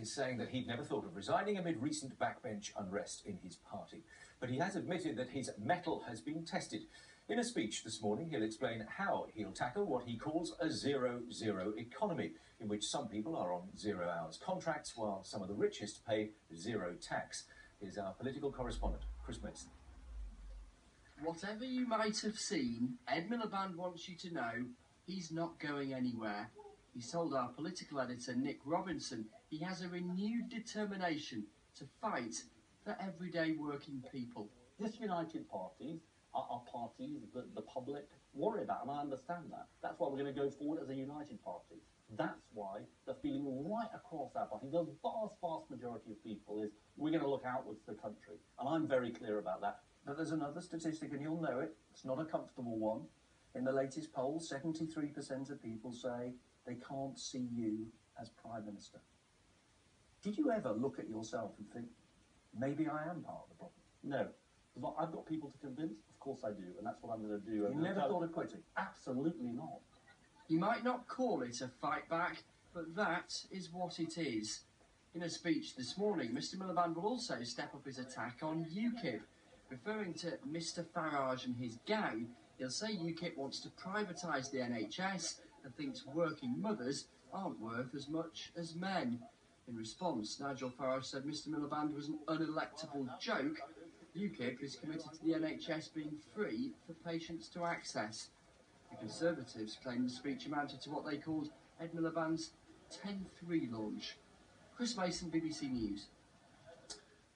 is saying that he'd never thought of resigning amid recent backbench unrest in his party. But he has admitted that his mettle has been tested. In a speech this morning, he'll explain how he'll tackle what he calls a zero-zero economy, in which some people are on 0 hours contracts, while some of the richest pay zero tax. Here's our political correspondent, Chris Mason. Whatever you might have seen, Ed Miliband wants you to know he's not going anywhere. He's told our political editor, Nick Robinson, he has a renewed determination to fight for everyday working people. Disunited parties are parties that the public worry about, and I understand that. That's why we're going to go forward as a united party. That's why the feeling right across our party, the vast majority of people, is we're going to look outwards to the country. And I'm very clear about that. But there's another statistic, and you'll know it. It's not a comfortable one. In the latest poll, 73% of people say they can't see you as Prime Minister. Did you ever look at yourself and think, maybe I am part of the problem? No. I've got people to convince, of course I do, and that's what I'm going to do. You never thought of quitting? Absolutely not. You might not call it a fight back, but that is what it is. In a speech this morning, Mr Miliband will also step up his attack on UKIP. Referring to Mr Farage and his gang, he'll say UKIP wants to privatise the NHS and thinks working mothers aren't worth as much as men. In response, Nigel Farage said Mr Miliband was an unelectable joke. UKIP is committed to the NHS being free for patients to access. The Conservatives claim the speech amounted to what they called Ed Miliband's 10-3 launch. Chris Mason, BBC News.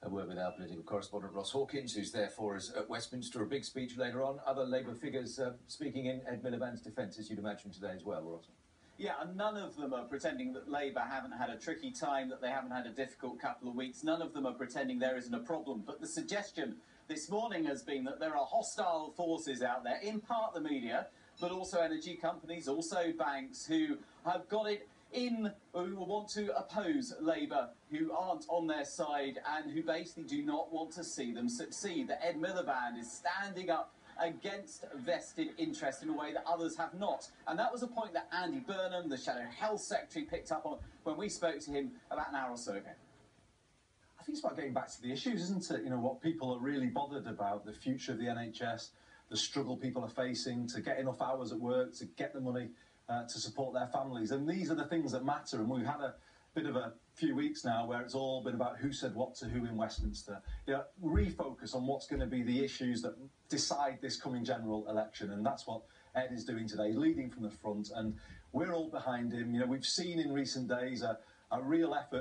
A word with our political correspondent Ross Hawkins, who's there for us at Westminster. A big speech later on. Other Labour figures speaking in Ed Miliband's defence, as you'd imagine, today as well, Ross. Yeah, and none of them are pretending that Labour haven't had a tricky time, that they haven't had a difficult couple of weeks. None of them are pretending there isn't a problem. But the suggestion this morning has been that there are hostile forces out there, in part the media, but also energy companies, also banks, who have got it in, who want to oppose Labour, who aren't on their side and who basically do not want to see them succeed. That Ed Miliband is standing up against vested interest in a way that others have not. And that was a point that Andy Burnham, the Shadow Health Secretary, picked up on when we spoke to him about an hour or so ago. I think it's about getting back to the issues, isn't it? You know, what people are really bothered about, the future of the NHS, the struggle people are facing to get enough hours at work, to get the money to support their families. And these are the things that matter. And we've had a bit of a few weeks now where it's all been about who said what to who in Westminster. You know, refocus on what's going to be the issues that decide this coming general election, and that's what Ed is doing today, leading from the front, and we're all behind him. You know, we've seen in recent days a real effort